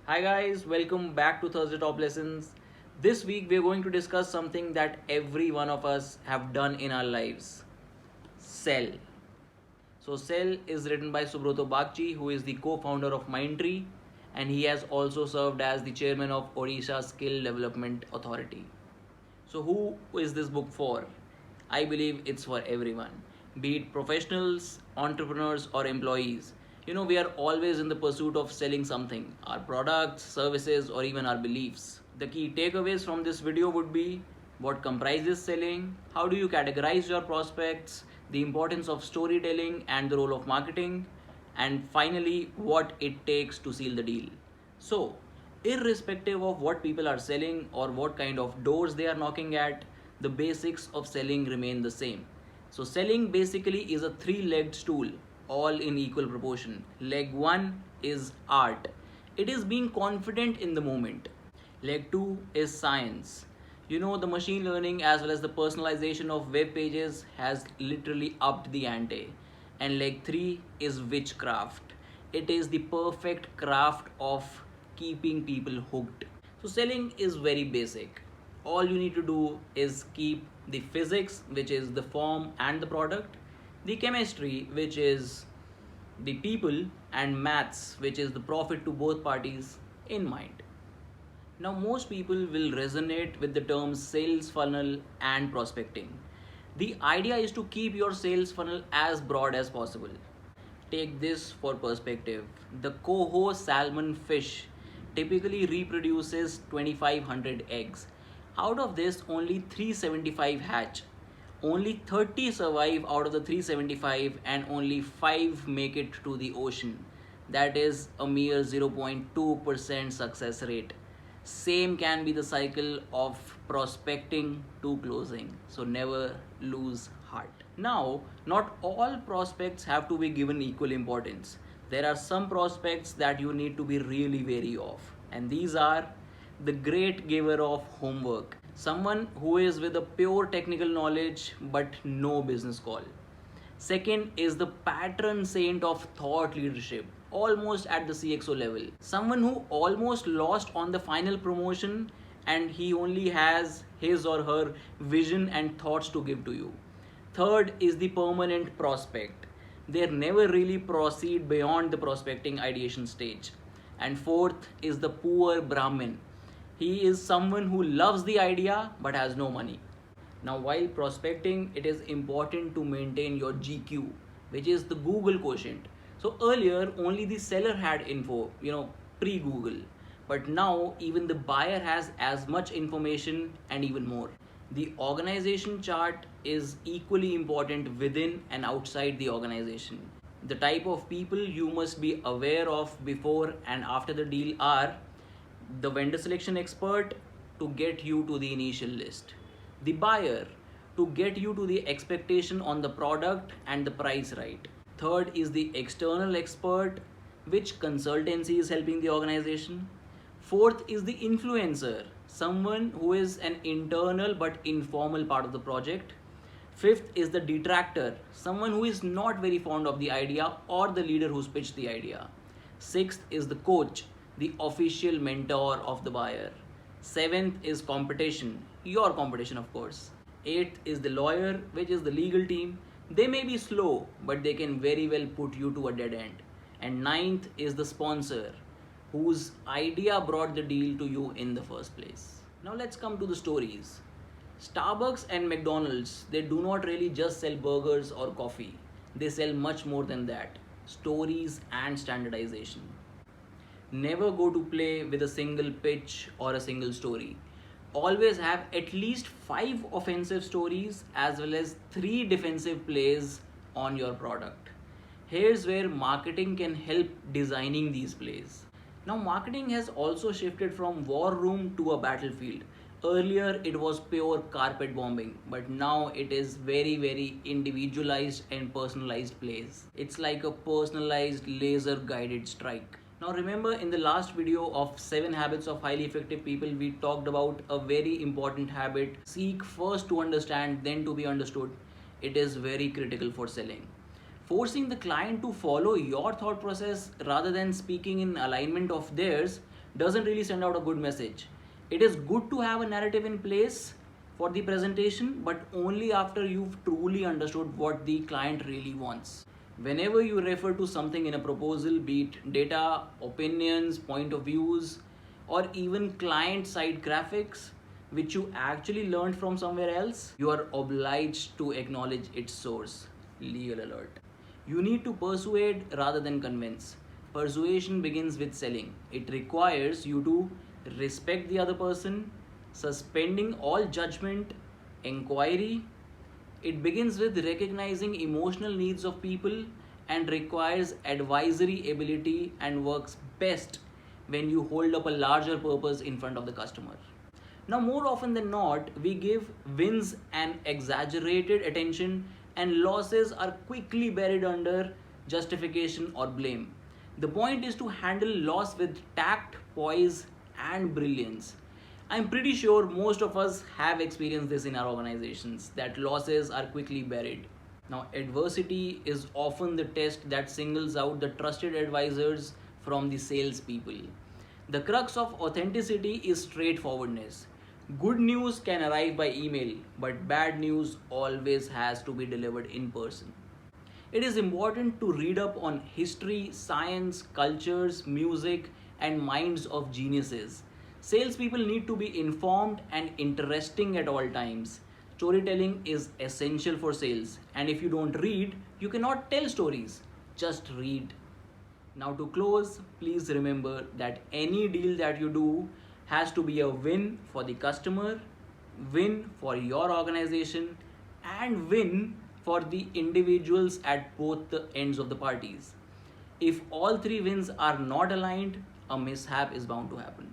Hi guys, welcome back to Thursday Top Lessons. This week we are going to discuss something that every one of us have done in our lives. Sell. So Sell is written by Subroto Bagchi, who is the co-founder of Mindtree, and he has also served as the chairman of Odisha Skill Development Authority. So who is this book for? I believe it's for everyone, be it professionals, entrepreneurs or employees. We are always in the pursuit of selling something, our products, services or even our beliefs. The key takeaways from this video would be what comprises selling, how do you categorize your prospects, the importance of storytelling and the role of marketing, and finally what it takes to seal the deal. So, irrespective of what people are selling or what kind of doors they are knocking at, the basics of selling remain the same. So, selling basically is a three-legged stool, all in equal proportion. Leg 1 is art, it is being confident in the moment. Leg 2 is science. The machine learning as well as the personalization of web pages has literally upped the ante. And leg 3 is witchcraft. It is the perfect craft of keeping people hooked. So, selling is very basic. All you need to do is keep the physics, which is the form and the product, the chemistry, which is the people, and maths, which is the profit to both parties, in mind. Now, most people will resonate with the terms sales funnel and prospecting. The idea is to keep your sales funnel as broad as possible. Take this for perspective. The coho salmon fish typically reproduces 2500 eggs. Out of this, only 375 hatch. Only 30 survive out of the 375 and only 5 make it to the ocean. That is a mere 0.2% success rate. Same can be the cycle of prospecting to closing. So never lose heart. Now, not all prospects have to be given equal importance. There are some prospects that you need to be really wary of, and these are the great giver of homework, someone who is with a pure technical knowledge but no business call. Second is the patron saint of thought leadership, almost at the CXO level. Someone who almost lost on the final promotion and he only has his or her vision and thoughts to give to you. Third is the permanent prospect. They never really proceed beyond the prospecting ideation stage. And fourth is the poor Brahmin. He is someone who loves the idea but has no money. Now, while prospecting, it is important to maintain your GQ, which is the Google quotient. So earlier, only the seller had info, pre-Google. But now, even the buyer has as much information and even more. The organization chart is equally important within and outside the organization. The type of people you must be aware of before and after the deal are the vendor selection expert to get you to the initial list, the buyer to get you to the expectation on the product and the price right. Third is the external expert, which consultancy is helping the organization. Fourth is the influencer, someone who is an internal but informal part of the project. Fifth is the detractor, someone who is not very fond of the idea or the leader who's pitched the idea. Sixth is the coach, the official mentor of the buyer. Seventh is competition, your competition of course. Eighth is the lawyer, which is the legal team. They may be slow, but they can very well put you to a dead end. And ninth is the sponsor, whose idea brought the deal to you in the first place. Now let's come to the stories. Starbucks and McDonald's, they do not really just sell burgers or coffee. They sell much more than that. Stories and standardization. Never go to play with a single pitch or a single story. Always have at least 5 offensive stories as well as 3 defensive plays on your product. Here's where marketing can help designing these plays. Now, marketing has also shifted from war room to a battlefield. Earlier, it was pure carpet bombing, but now it is very, very individualized and personalized plays. It's like a personalized laser guided strike. Now remember, in the last video of 7 habits of highly effective people, we talked about a very important habit: seek first to understand, then to be understood. It is very critical for selling. Forcing the client to follow your thought process rather than speaking in alignment of theirs doesn't really send out a good message. It is good to have a narrative in place for the presentation, but only after you've truly understood what the client really wants. Whenever you refer to something in a proposal, be it data, opinions, point of views, or even client side graphics, which you actually learned from somewhere else, you are obliged to acknowledge its source. Legal alert. You need to persuade rather than convince. Persuasion begins with selling. It requires you to respect the other person, suspending all judgment, inquiry. It begins with recognizing emotional needs of people and requires advisory ability and works best when you hold up a larger purpose in front of the customer. Now, more often than not, we give wins an exaggerated attention and losses are quickly buried under justification or blame. The point is to handle loss with tact, poise, and brilliance. I'm pretty sure most of us have experienced this in our organizations that losses are quickly buried. Now, adversity is often the test that singles out the trusted advisors from the salespeople. The crux of authenticity is straightforwardness. Good news can arrive by email, but bad news always has to be delivered in person. It is important to read up on history, science, cultures, music, and minds of geniuses. Salespeople need to be informed and interesting at all times. Storytelling is essential for sales, and if you don't read, you cannot tell stories. Just read. Now, to close, please remember that any deal that you do has to be a win for the customer, win for your organization, and win for the individuals at both the ends of the parties. If all three wins are not aligned, a mishap is bound to happen.